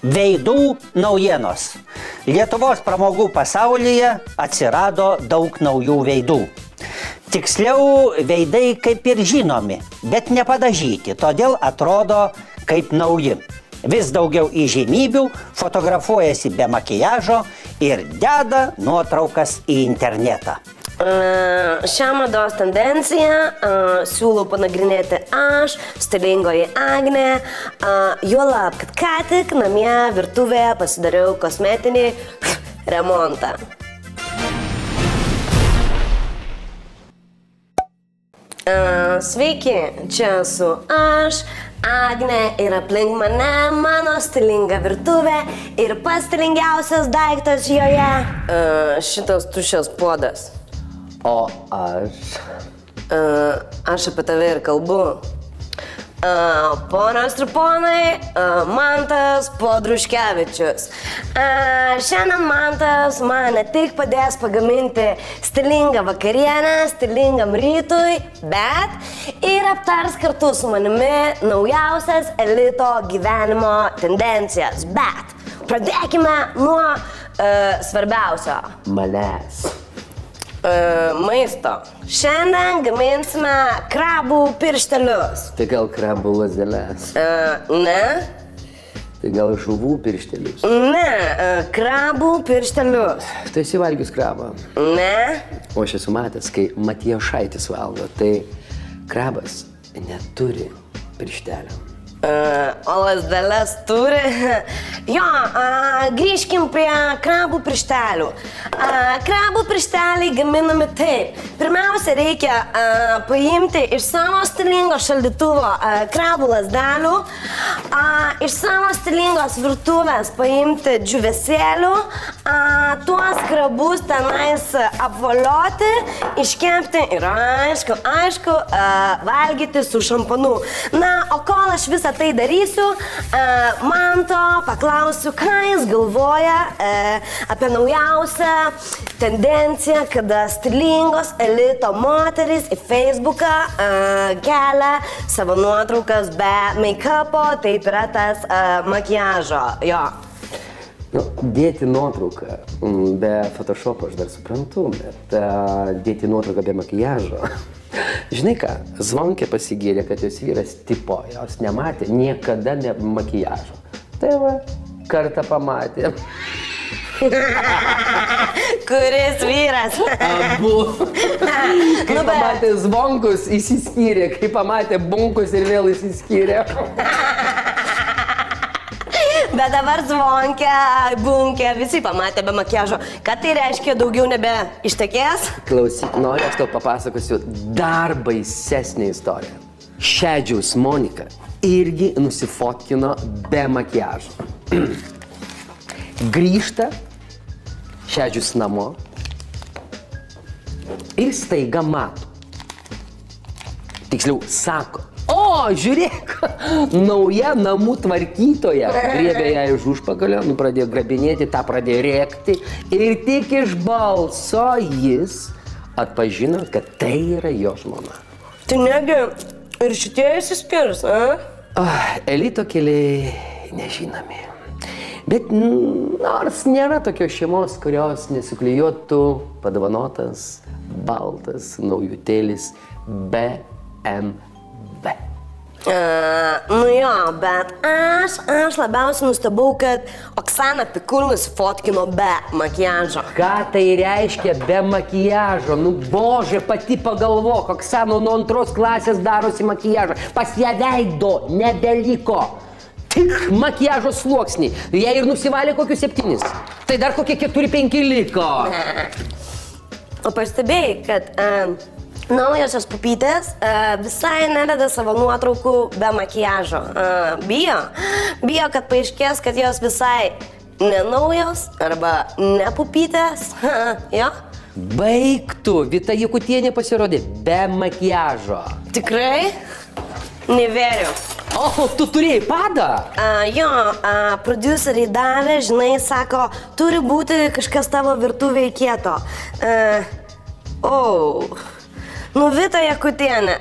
Veidų naujienos. Lietuvos pramogų pasaulyje atsirado daug naujų veidų. Tiksliau, veidai kaip ir žinomi, bet nepadažyti, todėl atrodo kaip nauji. Vis daugiau įžymybių fotografuojasi be makiažo ir deda nuotraukas į internetą. Šią mados tendenciją siūlau panagrinėti aš, stilingoji Agnė, juolab, kad ką tik namie virtuvėje pasidariau kosmetinį remontą. Sveiki, čia esu aš, Agnė, ir aplink mane mano stilinga virtuvė ir pats stilingiausias daiktas joje. Šitas tuščias puodas. O aš? Aš apie tave ir kalbu. Ponios ir ponai, Mantas Podruškevičius. Šiandien Mantas man ne tik padės pagaminti stilingą vakarienę, stilingam rytui, bet ir aptars kartu su manimi naujausias elito gyvenimo tendencijas. Bet pradėkime nuo svarbiausio. Manęs. Maisto. Šiandien gaminsime krabų pirštelius. Tai gal krabų lazdeles? Ne. Tai gal žuvų pirštelius? Ne, krabų pirštelius. Tu esi valgius krabą? Ne. O aš esu matęs, kai Matijošaitis valgo, tai krabas neturi pirštelio. O lazdeles turi? Jo, grįžkim prie krabų pirštelių. Krabų piršteliai gaminami taip. Pirmiausia, reikia paimti iš savo stilingo šaldytuvo krabų lazdelių, iš savo stilingos virtuvės paimti džiūvėsėlių, tuos krabus tenais apvolioti, iškepti ir aišku, valgyti su šampanu. Na, o kol aš visą tai darysiu, Manto paklausiu, ką jis galvoja apie naujausią tendenciją, kada stilingos elito moterys į Facebooką kelia savo nuotraukas be make-upo, taip yra tas makiažo. Jo. Nu, dėti nuotrauką be Photoshopo aš dar suprantu, bet dėti nuotrauką be makiažo. Žinai ką, Zvonkė pasigyrė, kad jos vyras tipo, jos nematė niekada ne makiažo. Tai va, kartą pamatė. Kuris vyras? Abu. Kai pamatė Zvonkus, įsiskyrė, kai pamatė Bunkus ir vėl įsiskyrė. Bet dabar Zvonkė, Bunkė, visi pamatė be makiažo. Ką tai reiškia, daugiau nebe ištekės? Klausyk, noriu, aš tau papasakosiu dar baisesnę istoriją. Šedžiaus Monika irgi nusifotkino be makiažo. Grįžta Šedžius namo ir staiga mato. Tiksliau, sako, o, žiūrėk, nauja namų tvarkytoja. Griebė ją iš užpakalio, pradėjo grabinėti, tą pradėjo rėkti ir tik iš balso jis atpažino, kad tai yra jo žmona. Tai negi ir šitie išsiskirs, Elito keliai nežinomi. Bet nors nėra tokios šeimos, kurios nesiklijuotų padovanotas baltas naujutėlis BMW. Nu jo, bet aš labiausiai nustebau, kad Oksana Pikul nusifotkino be makiažo. Ką tai reiškia be makiažo? Nu, bože, pati pagalvok, Oksana nuo 2 klasės darosi makiažą. Pas ją veido nebeliko. Tik makiažo sluoksniai. Jie ir nusivalė kokius 7. Tai dar kokie 4-5 liko. O pastebėjai, kad naujosios pupytės visai nededa savo nuotraukų be makiažo. Bijo, kad paaiškės, kad jos visai nenaujos arba ne pupytės. Jo? Baigtų, Vita Jakutienė pasirodė be makiažo. Tikrai? Nevėriu. O, tu turėjai padą? Jo, prodiuseriai davė, žinai, sako, turi būti kažkas tavo virtuvėje kieto. Nu, Vita Jakutienė,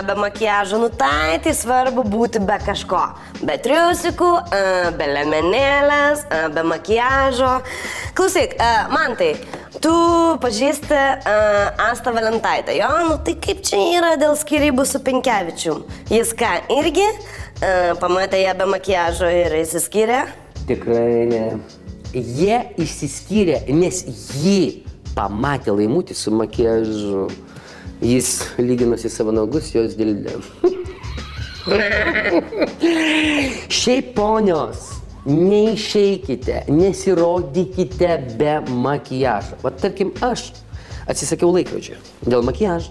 be makiažo, nu tai svarbu būti be kažko. Be triusikų, be lemenėlės, be makiažo. Klausyk, Mantai, tu pažįsti Astą Valentaitę, jo? Nu tai kaip čia yra dėl skyrybų su Pinkevičium? Jis ką, irgi pamatė ją be makiažo ir išsiskyrė? Tikrai ne. Jie išsiskyrė, nes jį pamatė Laimutį su makiažu. Jis lyginosi savo nagus, jos dildė. Šiaip ponios, neišeikite, nesirodykite be makiažo. Vat tarkim, aš atsisakiau laikrodžio dėl makiažo.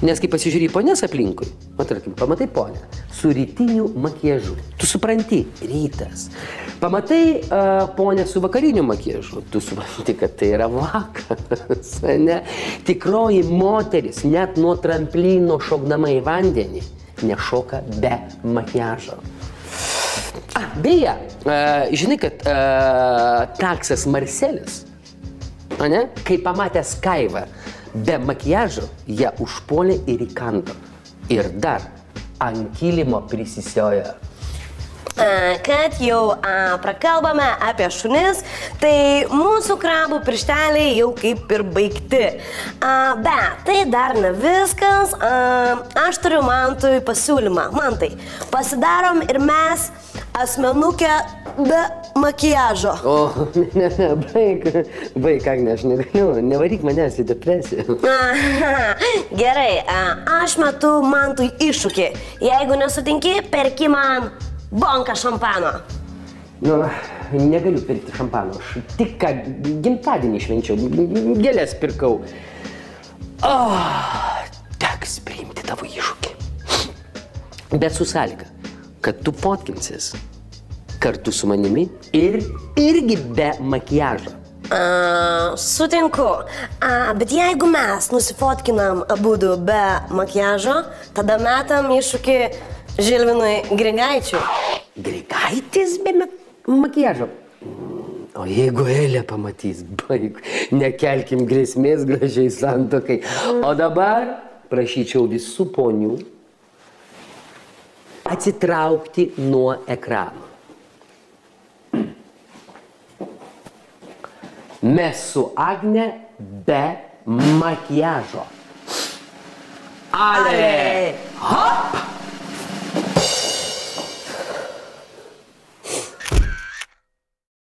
Nes kai pasižiūrėjai ponės aplinkui, vat tarkim, pamatai ponę su rytiniu makiažu. Tu supranti, rytas. Pamatai ponę su vakariniu makiažu. Tu supranti, kad tai yra vakaras, ne? Tikroji moteris net nuo tramplyno šokdama į vandenį nešoka be makiažo. Beje, žinai, kad taksas Marcelis, ne? Kai pamatęs Kaivą be makiažo, ją užpuolė ir įkando. Ir dar ant kilimo prisisiojo. Kad jau prakalbame apie šunis, tai mūsų krabų piršteliai jau kaip ir baigti. Bet tai dar ne viskas. Aš turiu Mantui pasiūlymą. Mantai, pasidarom ir mes asmenukę be makiažo. O, baik, Agne, aš negaliu, nevaryk manęs į depresiją. Gerai, aš metu Mantui iššūkį. Jeigu nesutinki, perki man bonką šampano. Nu, negaliu pirkti šampano, aš tik ką gimtadienį švenčiau, gėlės pirkau. Teks priimti tavo iššūkį. Bet su sąlyga, kad tu fotkinsis kartu su manimi ir irgi be makiažo. Sutinku, bet jeigu mes nusifotkinam abudu be makiažo, tada metam iššūkį Žilvinui Grigaičiui. Grigaitis be makiažo? O jeigu Elė pamatys, baik, nekelkim grėsmės gražiai santuokai. O dabar prašyčiau visų ponių atsitraukti nuo ekrano. Mes su Agne be makiažo. Ale!